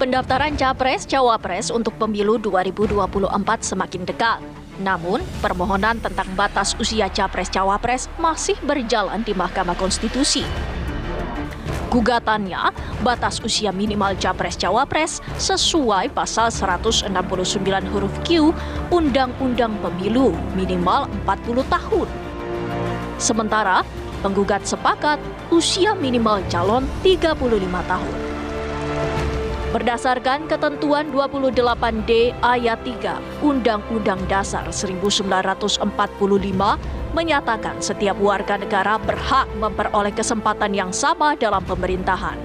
Pendaftaran Capres-Cawapres untuk pemilu 2024 semakin dekat. Namun, permohonan tentang batas usia Capres-Cawapres masih berjalan di Mahkamah Konstitusi. Gugatannya, batas usia minimal Capres-Cawapres sesuai pasal 169 huruf Q Undang-Undang Pemilu minimal 40 tahun. Sementara, penggugat sepakat usia minimal calon 35 tahun. Berdasarkan ketentuan 28D ayat 3 Undang-Undang Dasar 1945 menyatakan setiap warga negara berhak memperoleh kesempatan yang sama dalam pemerintahan.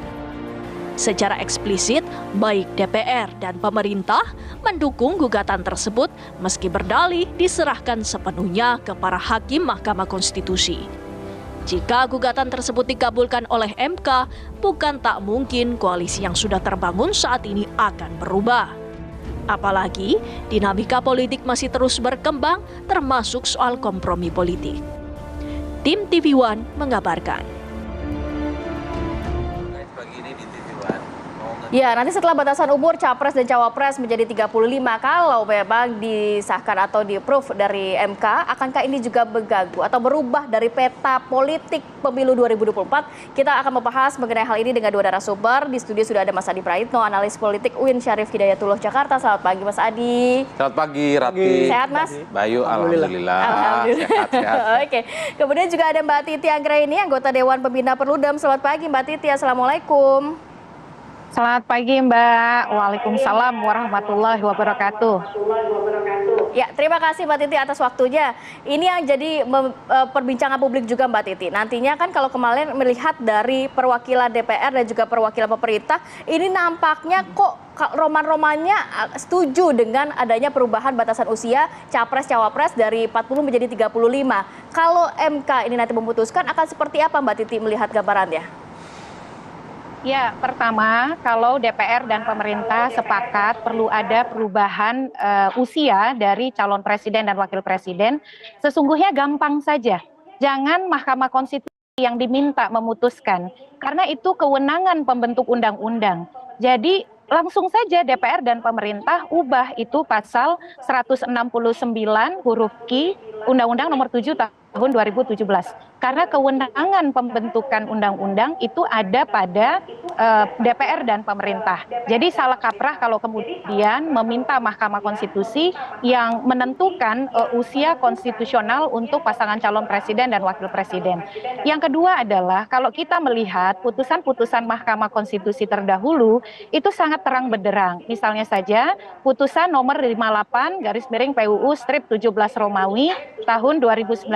Secara eksplisit, baik DPR dan pemerintah mendukung gugatan tersebut meski berdalih diserahkan sepenuhnya ke para hakim Mahkamah Konstitusi. Jika gugatan tersebut dikabulkan oleh MK, bukan tak mungkin koalisi yang sudah terbangun saat ini akan berubah. Apalagi dinamika politik masih terus berkembang, termasuk soal kompromi politik. Tim TV One mengabarkan. Ya, nanti setelah batasan umur Capres dan Cawapres menjadi 35, kalau memang disahkan atau di-approve dari MK, akankah ini juga berganggu atau berubah dari peta politik pemilu 2024? Kita akan membahas mengenai hal ini dengan dua narasumber. Di studio sudah ada Mas Adi Praitno, analis politik UIN Syarif Hidayatullah Jakarta. Selamat pagi Mas Adi. Selamat pagi Rati. Sehat Mas? Bayu, alhamdulillah. Sehat. Oke. Kemudian juga ada Mbak Titi Anggraini, anggota Dewan Pembina Perludem. Selamat pagi Mbak Titi, assalamualaikum. Selamat pagi Mbak, waalaikumsalam warahmatullahi wabarakatuh. Ya, terima kasih Mbak Titi atas waktunya. Ini yang jadi perbincangan publik juga Mbak Titi. Nantinya kan kalau kemarin melihat dari perwakilan DPR dan juga perwakilan pemerintah, ini nampaknya kok roman-romannya setuju dengan adanya perubahan batasan usia Capres-Cawapres dari 40 menjadi 35. Kalau MK ini nanti memutuskan, akan seperti apa Mbak Titi melihat gambarannya? Ya, pertama, kalau DPR dan pemerintah sepakat perlu ada perubahan usia dari calon presiden dan wakil presiden, sesungguhnya gampang saja. Jangan Mahkamah Konstitusi yang diminta memutuskan, karena itu kewenangan pembentuk undang-undang. Jadi langsung saja DPR dan pemerintah ubah itu pasal 169 huruf Q Undang-Undang Nomor 7 tahun 2017. Karena kewenangan pembentukan undang-undang itu ada pada DPR dan pemerintah. Jadi salah kaprah kalau kemudian meminta Mahkamah Konstitusi yang menentukan usia konstitusional untuk pasangan calon presiden dan wakil presiden. Yang kedua adalah kalau kita melihat putusan-putusan Mahkamah Konstitusi terdahulu itu sangat terang benderang. Misalnya saja putusan nomor 58 garis miring PUU strip 17 Romawi tahun 2019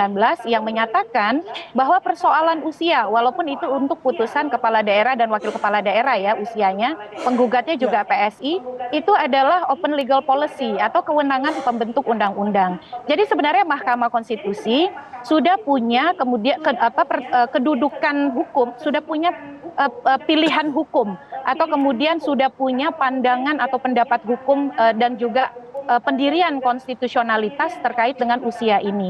yang menyatakan bahwa persoalan usia, walaupun itu untuk putusan kepala daerah dan wakil kepala daerah ya usianya, penggugatnya juga PSI, itu adalah open legal policy atau kewenangan pembentuk undang-undang. Jadi sebenarnya Mahkamah Konstitusi sudah punya kemudian kedudukan hukum, sudah punya pilihan hukum atau kemudian sudah punya pandangan atau pendapat hukum dan juga pendirian konstitusionalitas terkait dengan usia ini.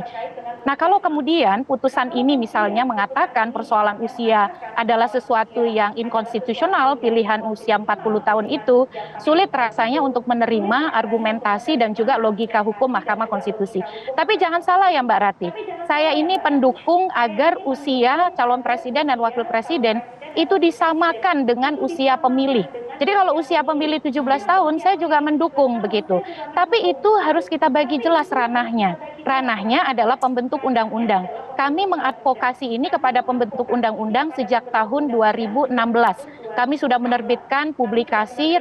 Nah, kalau kemudian putusan ini misalnya mengatakan persoalan usia adalah sesuatu yang inkonstitusional, pilihan usia 40 tahun itu, sulit rasanya untuk menerima argumentasi dan juga logika hukum Mahkamah Konstitusi. Tapi jangan salah ya Mbak Rati, saya ini pendukung agar usia calon presiden dan wakil presiden itu disamakan dengan usia pemilih. Jadi kalau usia pemilih 17 tahun, saya juga mendukung begitu. Tapi itu harus kita bagi jelas ranahnya. Ranahnya adalah pembentuk undang-undang. Kami mengadvokasi ini kepada pembentuk undang-undang sejak tahun 2016. Kami sudah menerbitkan publikasi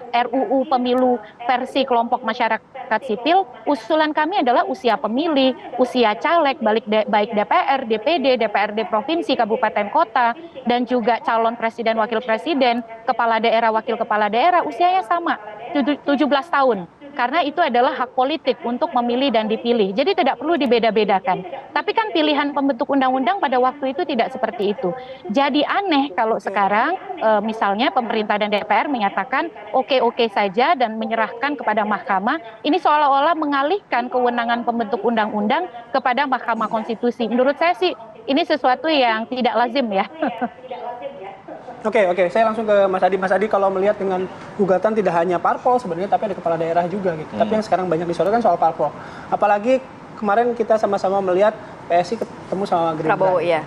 RUU Pemilu versi kelompok masyarakat sipil. Usulan kami adalah usia pemilih, usia caleg, baik DPR, DPD, DPRD provinsi, kabupaten, kota, dan juga calon presiden, wakil presiden, kepala daerah, wakil kepala daerah, usianya sama, 17 tahun. Karena itu adalah hak politik untuk memilih dan dipilih. Jadi tidak perlu dibeda-bedakan. Tapi kan pilihan pembentuk undang-undang pada waktu itu tidak seperti itu. Jadi aneh kalau sekarang misalnya pemerintah dan DPR menyatakan oke-oke saja dan menyerahkan kepada mahkamah. Ini seolah-olah mengalihkan kewenangan pembentuk undang-undang kepada Mahkamah Konstitusi. Menurut saya sih ini sesuatu yang tidak lazim ya. Oke, saya langsung ke Mas Adi. Mas Adi, kalau melihat dengan gugatan tidak hanya parpol sebenarnya, tapi ada kepala daerah juga gitu. Tapi yang sekarang banyak disorot kan soal parpol. Apalagi kemarin kita sama-sama melihat PSI ketemu sama Gerindra. Prabowo, iya.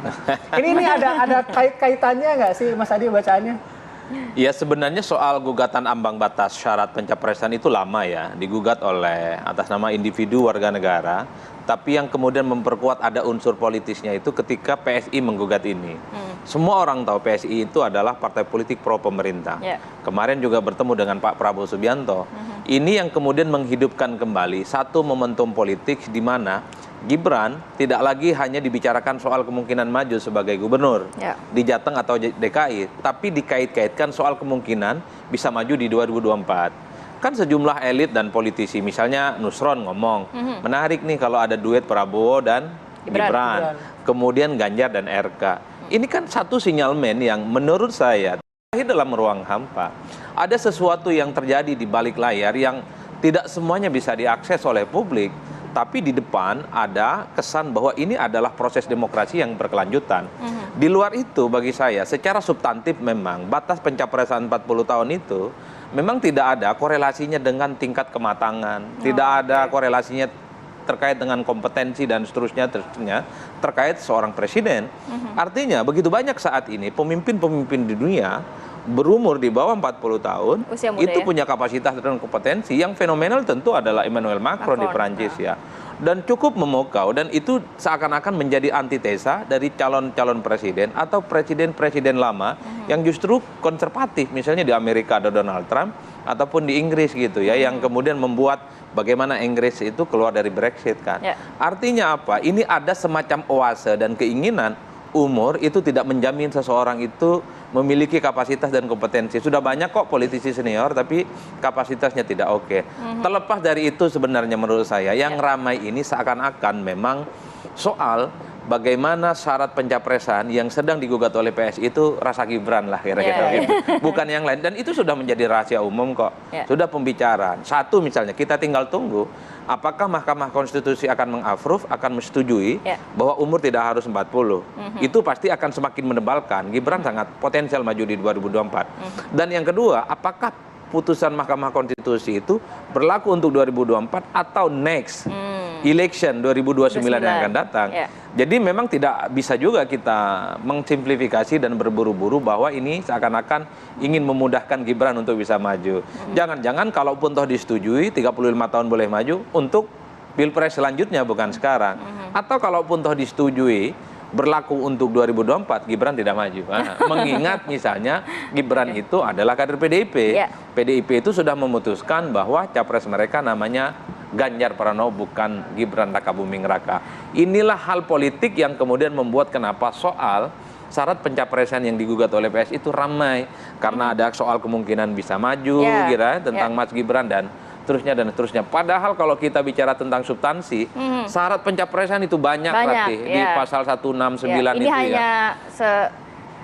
Ini ada kaitannya nggak sih Mas Adi bacaannya? Ya sebenarnya soal gugatan ambang batas syarat pencapresan itu lama ya, digugat oleh atas nama individu warga negara, tapi yang kemudian memperkuat ada unsur politisnya itu ketika PSI menggugat ini. Semua orang tahu PSI itu adalah partai politik pro pemerintah. Kemarin juga bertemu dengan Pak Prabowo Subianto. Ini yang kemudian menghidupkan kembali satu momentum politik di mana Gibran tidak lagi hanya dibicarakan soal kemungkinan maju sebagai gubernur di Jateng atau DKI, tapi dikait-kaitkan soal kemungkinan bisa maju di 2024. Kan sejumlah elit dan politisi, misalnya Nusron ngomong, menarik nih kalau ada duet Prabowo dan Gibran. Kemudian Ganjar dan RK. Ini kan satu sinyalmen yang menurut saya dalam ruang hampa. Ada sesuatu yang terjadi di balik layar yang tidak semuanya bisa diakses oleh publik. Tapi di depan ada kesan bahwa ini adalah proses demokrasi yang berkelanjutan. Di luar itu bagi saya secara substantif memang batas pencapresan 40 tahun itu memang tidak ada korelasinya dengan tingkat kematangan. Tidak ada korelasinya terkait dengan kompetensi dan seterusnya terkait seorang presiden. Artinya begitu banyak saat ini pemimpin-pemimpin di dunia berumur di bawah 40 tahun itu punya kapasitas dan kompetensi. Yang fenomenal tentu adalah Emmanuel Macron di Perancis ya. Dan cukup memukau, dan itu seakan-akan menjadi antitesa dari calon-calon presiden atau presiden-presiden lama yang justru konservatif. Misalnya di Amerika ada Donald Trump ataupun di Inggris gitu ya, yang kemudian membuat bagaimana Inggris itu keluar dari Brexit kan. Artinya apa? Ini ada semacam oase dan keinginan umur itu tidak menjamin seseorang itu memiliki kapasitas dan kompetensi. Sudah banyak kok politisi senior tapi kapasitasnya tidak oke. Terlepas dari itu sebenarnya menurut saya yang ramai ini seakan-akan memang soal bagaimana syarat pencapresan yang sedang digugat oleh PSI itu rasa Gibran lah kira-kira gitu. Bukan yang lain, dan itu sudah menjadi rahasia umum kok. Sudah pembicaraan. Satu misalnya kita tinggal tunggu apakah Mahkamah Konstitusi akan meng-approve, akan menyetujui bahwa umur tidak harus 40. Itu pasti akan semakin menebalkan Gibran sangat potensial maju di 2024. Dan yang kedua, apakah putusan Mahkamah Konstitusi itu berlaku untuk 2024 atau next election 2029 yang akan datang. Jadi memang tidak bisa juga kita mengsimplifikasi dan berburu-buru bahwa ini seakan-akan ingin memudahkan Gibran untuk bisa maju. Jangan-jangan kalaupun toh disetujui 35 tahun boleh maju untuk Pilpres selanjutnya, bukan sekarang. Atau kalaupun toh disetujui berlaku untuk 2024, Gibran tidak maju. Mengingat misalnya Gibran itu adalah kader PDIP. PDIP itu sudah memutuskan bahwa capres mereka namanya Ganjar Pranowo, bukan Gibran Rakabuming Raka. Inilah hal politik yang kemudian membuat kenapa soal syarat pencapresan yang digugat oleh PSI itu ramai. Karena ada soal kemungkinan bisa maju, tentang Mas Gibran dan seterusnya. Padahal kalau kita bicara tentang substansi, syarat pencapresan itu banyak berarti di pasal 169 ini itu hanya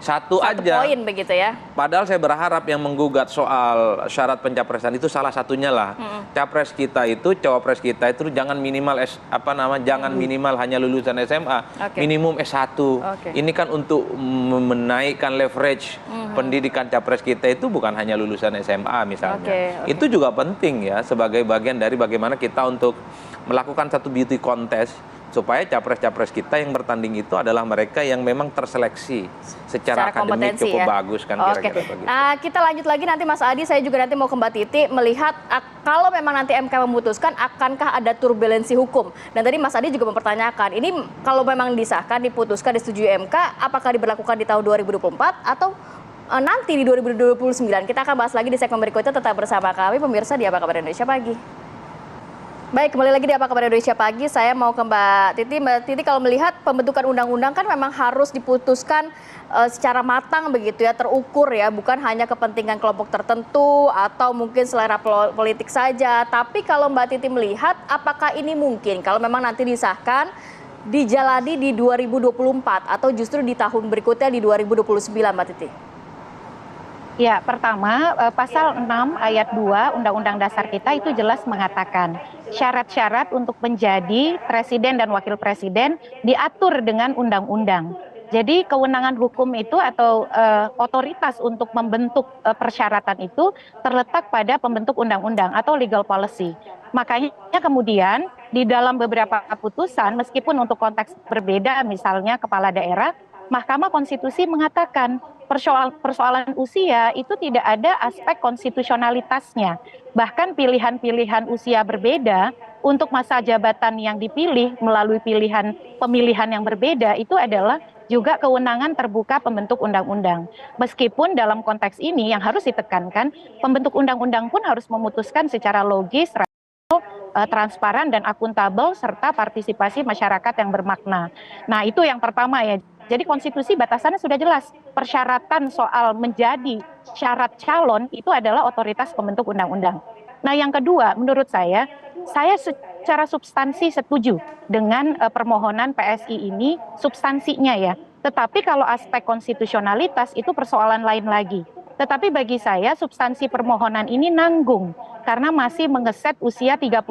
satu aja poin begitu ya. Padahal saya berharap yang menggugat soal syarat pencapresan itu salah satunya lah capres kita itu, cawapres kita itu jangan minimal jangan minimal hanya lulusan SMA, minimum S1. Ini kan untuk menaikkan leverage pendidikan capres kita itu bukan hanya lulusan SMA misalnya. Itu juga penting ya sebagai bagian dari bagaimana kita untuk melakukan satu beauty contest supaya capres-capres kita yang bertanding itu adalah mereka yang memang terseleksi secara akademik cukup bagus kan kira-kira begitu. Nah, kita lanjut lagi nanti Mas Adi, saya juga nanti mau ke Mbak Titi melihat kalau memang nanti MK memutuskan akankah ada turbulensi hukum. Dan tadi Mas Adi juga mempertanyakan, ini kalau memang disahkan, diputuskan, disetujui MK, apakah diberlakukan di tahun 2024 atau nanti di 2029? Kita akan bahas lagi di segmen berikutnya, tetap bersama kami pemirsa di Apa Kabar Indonesia Pagi. Baik, kembali lagi di Apa Kabar Indonesia Pagi. Saya mau ke Mbak Titi. Mbak Titi, kalau melihat pembentukan undang-undang kan memang harus diputuskan secara matang begitu ya, terukur ya, bukan hanya kepentingan kelompok tertentu atau mungkin selera politik saja. Tapi kalau Mbak Titi melihat, apakah ini mungkin kalau memang nanti disahkan dijalani di 2024 atau justru di tahun berikutnya di 2029, Mbak Titi? Ya, pertama pasal 6 ayat 2 Undang-Undang Dasar kita itu jelas mengatakan syarat-syarat untuk menjadi presiden dan wakil presiden diatur dengan undang-undang. Jadi kewenangan hukum itu atau otoritas untuk membentuk persyaratan itu terletak pada pembentuk undang-undang atau legal policy. Makanya kemudian di dalam beberapa putusan, meskipun untuk konteks berbeda, misalnya kepala daerah, Mahkamah Konstitusi mengatakan persoalan usia itu tidak ada aspek konstitusionalitasnya. Bahkan pilihan-pilihan usia berbeda untuk masa jabatan yang dipilih melalui pemilihan yang berbeda itu adalah juga kewenangan terbuka pembentuk undang-undang. Meskipun dalam konteks ini yang harus ditekankan, pembentuk undang-undang pun harus memutuskan secara logis, transparan dan akuntabel serta partisipasi masyarakat yang bermakna. Nah, itu yang pertama ya. Jadi konstitusi batasannya sudah jelas. Persyaratan soal menjadi syarat calon itu adalah otoritas pembentuk undang-undang. Nah, yang kedua, menurut saya secara substansi setuju dengan permohonan PSI ini, substansinya ya. Tetapi kalau aspek konstitusionalitas itu persoalan lain lagi. Tetapi bagi saya substansi permohonan ini nanggung karena masih mengeset usia 35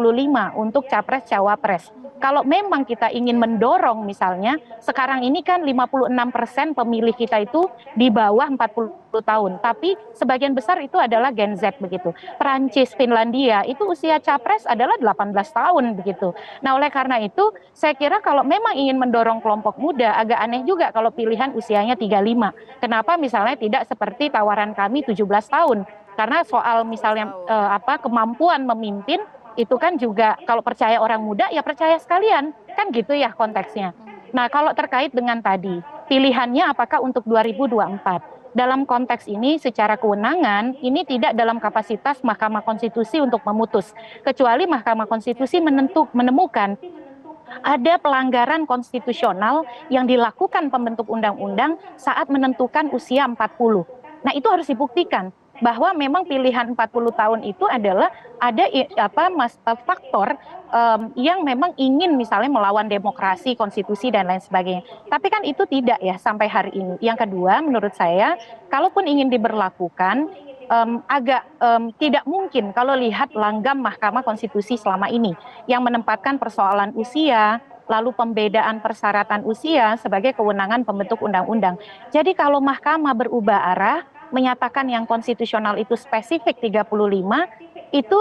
untuk capres-cawapres. Kalau memang kita ingin mendorong misalnya, sekarang ini kan 56% pemilih kita itu di bawah 40 tahun. Tapi sebagian besar itu adalah Gen Z begitu. Perancis, Finlandia itu usia capres adalah 18 tahun begitu. Nah oleh karena itu saya kira kalau memang ingin mendorong kelompok muda agak aneh juga kalau pilihan usianya 35. Kenapa misalnya tidak seperti tawaran kami 17 tahun? Karena soal misalnya kemampuan memimpin itu kan juga kalau percaya orang muda ya percaya sekalian kan gitu ya konteksnya. Nah kalau terkait dengan tadi pilihannya apakah untuk 2024 dalam konteks ini secara kewenangan ini tidak dalam kapasitas Mahkamah Konstitusi untuk memutus kecuali Mahkamah Konstitusi menemukan ada pelanggaran konstitusional yang dilakukan pembentuk undang-undang saat menentukan usia 40. Nah itu harus dibuktikan bahwa memang pilihan 40 tahun itu adalah ada faktor yang memang ingin misalnya melawan demokrasi, konstitusi dan lain sebagainya. Tapi kan itu tidak ya sampai hari ini. Yang kedua menurut saya kalaupun ingin diberlakukan tidak mungkin kalau lihat langgam Mahkamah Konstitusi selama ini yang menempatkan persoalan usia lalu pembedaan persyaratan usia sebagai kewenangan pembentuk undang-undang. Jadi kalau mahkamah berubah arah menyatakan yang konstitusional itu spesifik 35 itu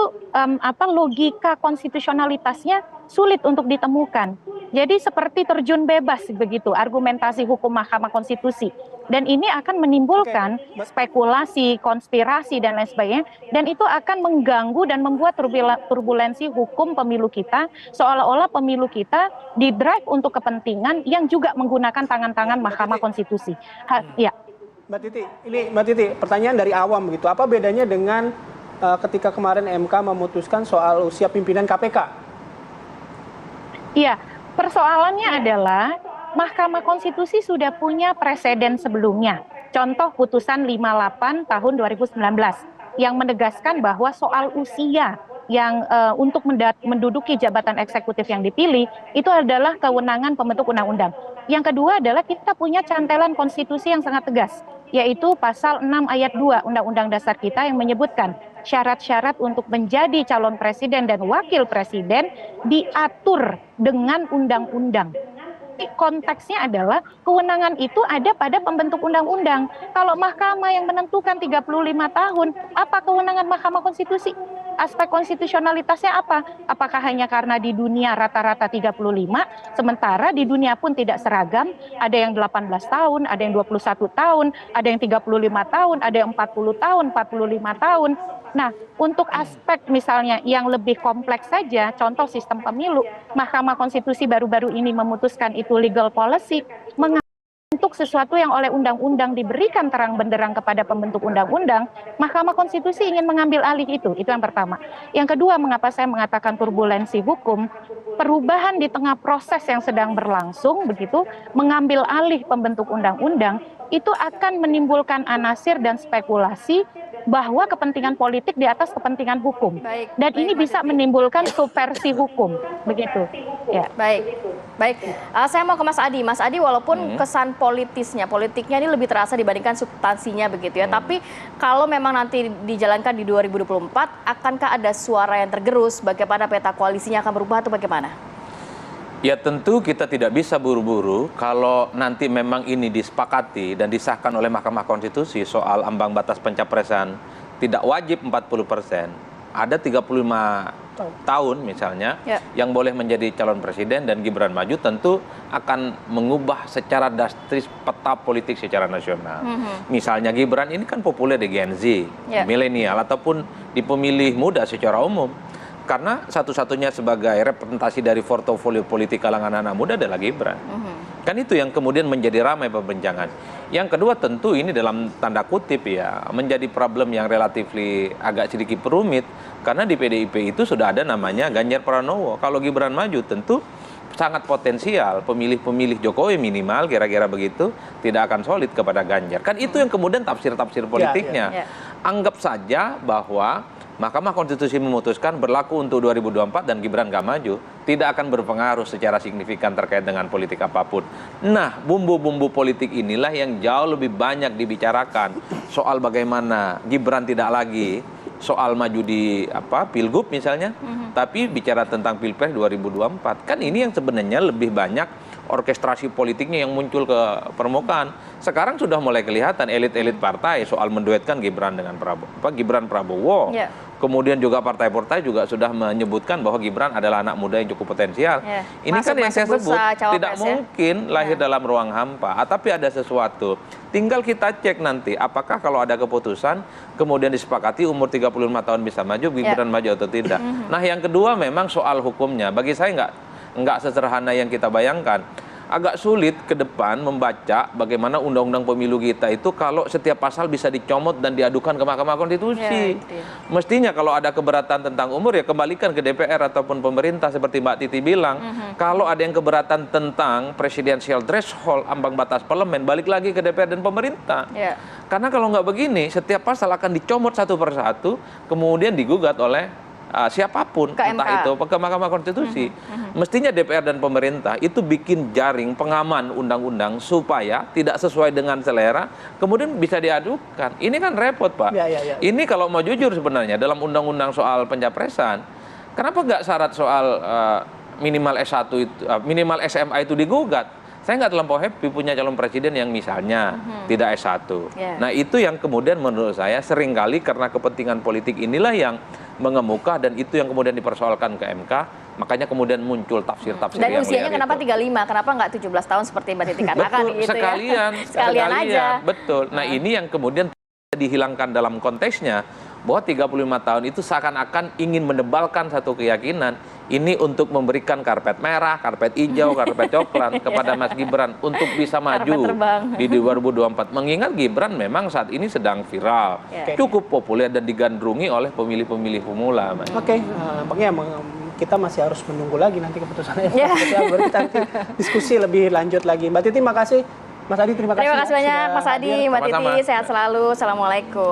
logika konstitusionalitasnya sulit untuk ditemukan. Jadi seperti terjun bebas begitu argumentasi hukum Mahkamah Konstitusi dan ini akan menimbulkan spekulasi, konspirasi dan lain sebagainya dan itu akan mengganggu dan membuat turbulensi hukum pemilu kita seolah-olah pemilu kita didrive untuk kepentingan yang juga menggunakan tangan-tangan Mahkamah Konstitusi. Ya. Mbak Titi, pertanyaan dari awam begitu. Apa bedanya dengan ketika kemarin MK memutuskan soal usia pimpinan KPK? Iya, persoalannya adalah Mahkamah Konstitusi sudah punya preseden sebelumnya. Contoh putusan 58 tahun 2019 yang menegaskan bahwa soal usia yang untuk menduduki jabatan eksekutif yang dipilih itu adalah kewenangan pembentuk undang-undang. Yang kedua adalah kita punya cantelan konstitusi yang sangat tegas, yaitu pasal 6 ayat 2 Undang-Undang Dasar kita yang menyebutkan syarat-syarat untuk menjadi calon presiden dan wakil presiden diatur dengan undang-undang. Konteksnya adalah kewenangan itu ada pada pembentuk undang-undang. Kalau mahkamah yang menentukan 35 tahun, apa kewenangan Mahkamah Konstitusi? Aspek konstitusionalitasnya apa? Apakah hanya karena di dunia rata-rata 35, sementara di dunia pun tidak seragam, ada yang 18 tahun, ada yang 21 tahun, ada yang 35 tahun, ada yang 40 tahun, 45 tahun. Nah, untuk aspek misalnya yang lebih kompleks saja, contoh sistem pemilu, Mahkamah Konstitusi baru-baru ini memutuskan itu legal policy, untuk sesuatu yang oleh undang-undang diberikan terang benderang kepada pembentuk undang-undang, Mahkamah Konstitusi ingin mengambil alih itu yang pertama. Yang kedua, mengapa saya mengatakan turbulensi hukum, perubahan di tengah proses yang sedang berlangsung, begitu, mengambil alih pembentuk undang-undang, itu akan menimbulkan anasir dan spekulasi bahwa kepentingan politik di atas kepentingan hukum. Dan ini bisa menimbulkan subversi hukum, begitu. Ya. Baik. Saya mau ke Mas Adi. Mas Adi, walaupun kesan politiknya ini lebih terasa dibandingkan substansinya begitu ya. Tapi kalau memang nanti dijalankan di 2024, akankah ada suara yang tergerus? Bagaimana peta koalisinya akan berubah atau bagaimana? Ya tentu kita tidak bisa buru-buru kalau nanti memang ini disepakati dan disahkan oleh Mahkamah Konstitusi soal ambang batas pencapresan tidak wajib 40%. Ada 35 tahun misalnya yang boleh menjadi calon presiden dan Gibran maju tentu akan mengubah secara drastis peta politik secara nasional. Misalnya Gibran ini kan populer di Gen Z, milenial ataupun di pemilih muda secara umum. Karena satu-satunya sebagai representasi dari portofolio politik kalangan anak muda adalah Gibran. Kan itu yang kemudian menjadi ramai perbincangan. Yang kedua tentu ini dalam tanda kutip ya, menjadi problem yang relatif agak sedikit rumit. Karena di PDIP itu sudah ada namanya Ganjar Pranowo. Kalau Gibran maju tentu sangat potensial pemilih-pemilih Jokowi minimal kira-kira begitu tidak akan solid kepada Ganjar. Kan itu yang kemudian tafsir-tafsir politiknya. Anggap saja bahwa Mahkamah Konstitusi memutuskan berlaku untuk 2024 dan Gibran nggak maju, tidak akan berpengaruh secara signifikan terkait dengan politik apapun. Nah, bumbu-bumbu politik inilah yang jauh lebih banyak dibicarakan soal bagaimana Gibran tidak lagi soal maju di Pilgub misalnya, tapi bicara tentang Pilpres 2024. Kan ini yang sebenarnya lebih banyak orkestrasi politiknya yang muncul ke permukaan. Sekarang sudah mulai kelihatan elit-elit partai soal menduetkan Gibran dengan Gibran Prabowo. Kemudian juga partai-partai juga sudah menyebutkan bahwa Gibran adalah anak muda yang cukup potensial. Ini kan yang saya sebut tidak mungkin lahir dalam ruang hampa, tapi ada sesuatu. Tinggal kita cek nanti apakah kalau ada keputusan kemudian disepakati umur 35 tahun bisa maju, Gibran maju atau tidak. Nah, yang kedua memang soal hukumnya. Bagi saya nggak sesederhana yang kita bayangkan. Agak sulit ke depan membaca bagaimana undang-undang pemilu kita itu kalau setiap pasal bisa dicomot dan diadukan ke Mahkamah Konstitusi. Mestinya kalau ada keberatan tentang umur ya kembalikan ke DPR ataupun pemerintah seperti Mbak Titi bilang. Kalau ada yang keberatan tentang presidensial threshold, ambang batas parlemen, balik lagi ke DPR dan pemerintah. Karena kalau nggak begini, setiap pasal akan dicomot satu persatu, kemudian digugat oleh siapapun, entah itu ke Mahkamah Konstitusi. Mestinya DPR dan pemerintah itu bikin jaring pengaman undang-undang supaya tidak sesuai dengan selera, kemudian bisa diadukan. Ini kan repot, Pak. Ini kalau mau jujur sebenarnya dalam undang-undang soal pencapresan, kenapa nggak syarat soal minimal S1 itu, minimal SMA itu digugat? Saya nggak terlampau happy punya calon presiden yang misalnya tidak S1. Nah, itu yang kemudian menurut saya seringkali karena kepentingan politik inilah yang mengemuka dan itu yang kemudian dipersoalkan ke MK, makanya kemudian muncul tafsir-tafsir yang liar. Dan usianya kenapa 35? Kenapa nggak 17 tahun seperti Mbak Titi katakan betul, gitu sekalian, ya? Sekalian aja. Betul. Nah, ini yang kemudian dihilangkan dalam konteksnya bahwa 35 tahun itu seakan-akan ingin menebalkan satu keyakinan ini untuk memberikan karpet merah, karpet hijau, karpet coklat kepada Mas Gibran untuk bisa maju di 2024. Mengingat Gibran memang saat ini sedang viral, cukup populer dan digandrungi oleh pemilih-pemilih pemula. Nampaknya kita masih harus menunggu lagi nanti keputusannya. Baru kita nanti diskusi lebih lanjut lagi. Mbak Titi, makasih. Mas Adi, terima kasih. Terima kasih banyak Mas Adi, Mbak Titi, sehat selalu. Assalamualaikum.